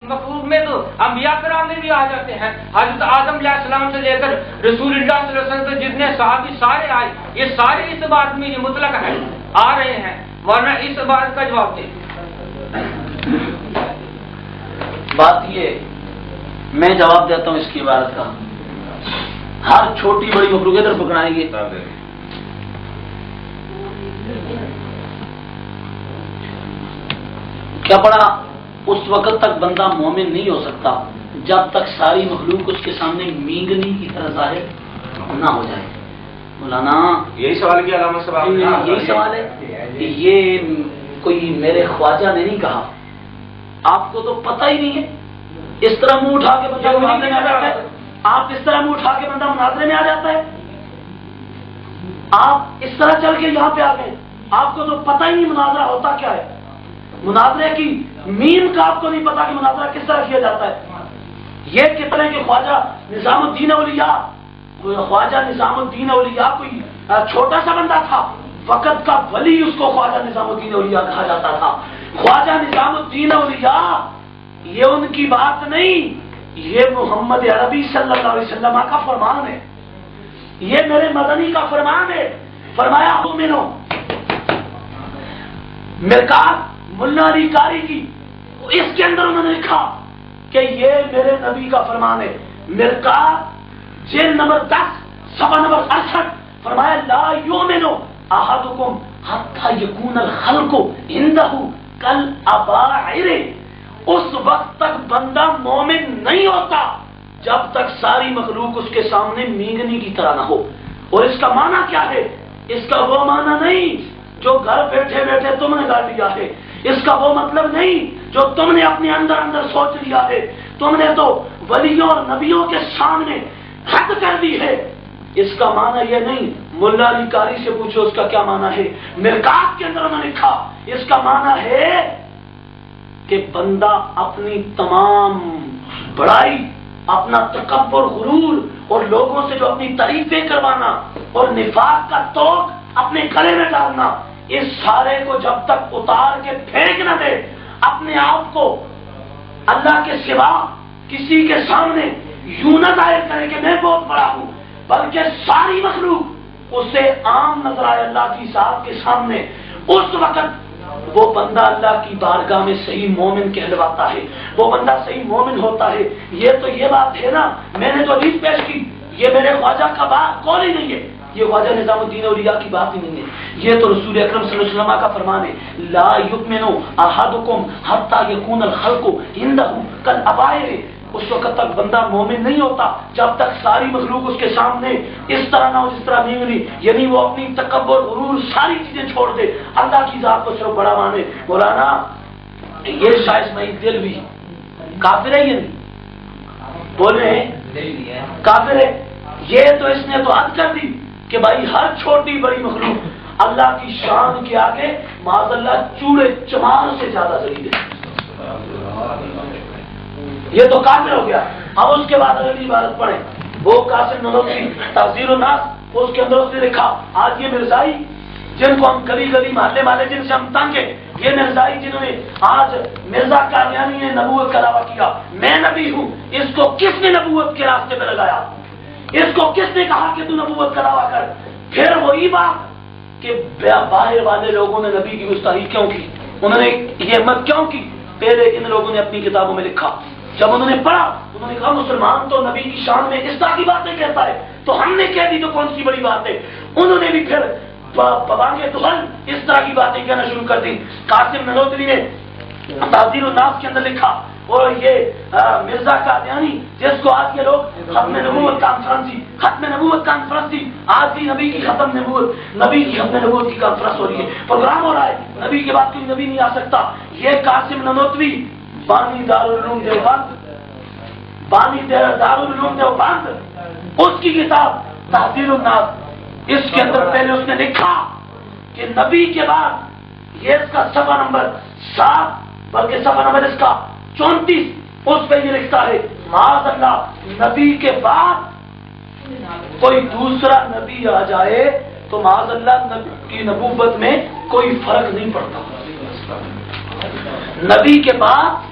مخلوق میں تو انبیاء کرام میں بھی آ جاتے ہیں. حضرت آدم علیہ السلام سے لے کر رسول اللہ صلی اللہ علیہ وسلم تک جتنے صحابی سارے آئے، یہ سارے اس بات میں یہ مطلق ہے آ رہے ہیں، ورنہ اس بات کا جواب دیں. بات یہ میں جواب دیتا ہوں اس کی عبارت کا. ہر چھوٹی بڑی مخلوق ادھر پکڑائیں گے. کیا پڑا؟ اس وقت تک بندہ مومن نہیں ہو سکتا جب تک ساری مخلوق اس کے سامنے مینگنی کی طرح ظاہر نہ ہو جائے. مولانا یہی سوال کیا علامہ صاحب؟ یہی سوال ہے. یہ کوئی میرے خواجہ نے نہیں کہا، آپ کو تو پتہ ہی نہیں ہے. اس طرح منہ اٹھا کے بندہ مناظرے میں آ جاتا ہے. آپ اس طرح منہ اٹھا کے بندہ مناظرے میں آ جاتا ہے. آپ اس طرح چل کے یہاں پہ آ گئے، آپ کو تو پتہ ہی نہیں مناظرہ ہوتا کیا ہے. مناظرے کی میم کا آپ کو نہیں پتا کہ مناظرہ کس طرح کیا جاتا ہے. یہ کتنے کہ خواجہ نظام الدین اولیاء، خواجہ نظام الدین اولیاء کوئی چھوٹا سا بندہ تھا، وقت کا ولی اس کو خواجہ نظام الدین اولیاء کہا جاتا تھا. خواجہ نظام الدین اولیاء یہ ان کی بات نہیں، یہ محمد عربی صلی اللہ علیہ وسلم کا فرمان ہے. یہ میرے مدنی کا فرمان ہے. فرمایا مومنو، مرکات ملا علی قاری کی، اس کے اندر انہوں نے لکھا کہ یہ میرے نبی کا فرمان ہے. مرکات جلد نمبر 10 صفحہ نمبر 68 فرمایا لا یؤمن احدکم حتی یکون الخلق عنده کالاباعر. اس وقت تک بندہ مومن نہیں ہوتا جب تک ساری مخلوق اس کے سامنے مینگنی کی طرح نہ ہو. اور اس کا معنی کیا ہے؟ اس کا وہ معنی نہیں جو گھر بیٹھے بیٹھے تم نے کر لیا ہے. اس کا وہ مطلب نہیں جو تم نے اپنے اندر اندر سوچ لیا ہے. تم نے تو ولیوں اور نبیوں کے سامنے حد کر دی ہے. اس کا معنی یہ نہیں. ملا علی قاری سے پوچھو اس کا کیا معنی ہے. مرکات کے اندر انہوں نے لکھا اس کا معنی ہے کہ بندہ اپنی تمام بڑائی، اپنا تکبر، غرور اور لوگوں سے جو اپنی تعریفیں کروانا اور نفاق کا توق اپنے گلے میں ڈالنا، اس سارے کو جب تک اتار کے پھینک نہ دے، اپنے آپ کو اللہ کے سوا کسی کے سامنے یوں نہ ظاہر کرے کہ میں بہت بڑا ہوں، بلکہ ساری مخلوق اسے عام نظر آئے اللہ کی ذات کے سامنے، اس وقت وہ بندہ اللہ کی بارگاہ میں صحیح مومن کہلواتا ہے. وہ بندہ صحیح مومن ہوتا ہے. یہ تو یہ بات ہے نا، میں نے تو حدیث پیش کی، یہ میرے خواجہ کا بات قول ہی نہیں ہے، یہ خواجہ نظام الدین اولیاء کی بات ہی نہیں ہے. یہ تو رسول اکرم صلی اللہ علیہ وسلم کا فرمان ہے لا یؤمن احدکم حتی یکون الخلق عنده کالاباعر. اس وقت تک بندہ مومن نہیں ہوتا جب تک ساری مخلوق اس کے سامنے اس طرح نہ ہو جس طرح مینگنی، یعنی وہ اپنی تکبر، غرور، ساری چیزیں چھوڑ دے، اللہ کی ذات کو صرف بڑا مانے. مولانا یہ شاہ اسماعیل دہلوی کافر ہے یا نہیں؟ بول رہے ہیں کافر ہے. یہ تو اس نے تو حد کر دی کہ بھائی ہر چھوٹی بڑی مخلوق اللہ کی شان کے آگے معاذ اللہ چوڑے چمار سے زیادہ ذلیل ہے. یہ تو کافر ہو گیا. اب اس کے بعد اگلی عبارت پڑھیں. وہ قاسم نانوتوی تحذیر الناس، اس کے اندر اس نے لکھا آج یہ مرزائی جن کو ہم گلی گلی محلے والے جن سے ہم تنگ ہیں، یہ مرزائی جنہوں نے آج مرزا قادیانی نے نبوت کا دعویٰ کیا میں نبی ہوں، اس کو کس نے نبوت کے راستے پہ لگایا؟ اس کو کس نے کہا کہ تو نبوت کا دعویٰ کر؟ پھر وہی بات کہ باہر والے لوگوں نے نبی کی گستاخی کیوں کی، انہوں نے یہ ہمت کیوں کی؟ پہلے ان لوگوں نے اپنی کتابوں میں لکھا، جب انہوں نے پڑھا انہوں نے کہا مسلمان تو نبی کی شان میں اس طرح کی باتیں کہتا ہے، تو ہم نے کہہ دی تو کون سی بڑی بات ہے؟ انہوں نے بھی پھر ببانگے دہن اس طرح کی باتیں کہنا شروع کر دی. قاسم نانوتوی نے تحذیر الناس کے اندر لکھا، اور یہ مرزا قادیانی جس کو آج کے لوگ ختم نبوت کانفرنس تھی، آج بھی نبی کی ختم نبوت کی کانفرنس ہو رہی ہے، پروگرام ہو رہا ہے، نبی کے بعد کوئی نبی نہیں آ سکتا. یہ قاسم نانوتوی بانی دارالعلوم دیوبند اس کی کتاب تحذیر الناس، اس کے اندر پہلے اس نے لکھا کہ نبی کے بعد، یہ اس کا صفحہ نمبر 7 بلکہ صفحہ نمبر اس کا 34، اس پہ یہ لکھتا ہے معاذ اللہ نبی کے بعد کوئی دوسرا نبی آ جائے تو معاذ اللہ نبی کی نبوت میں کوئی فرق نہیں پڑتا. نبی کے بعد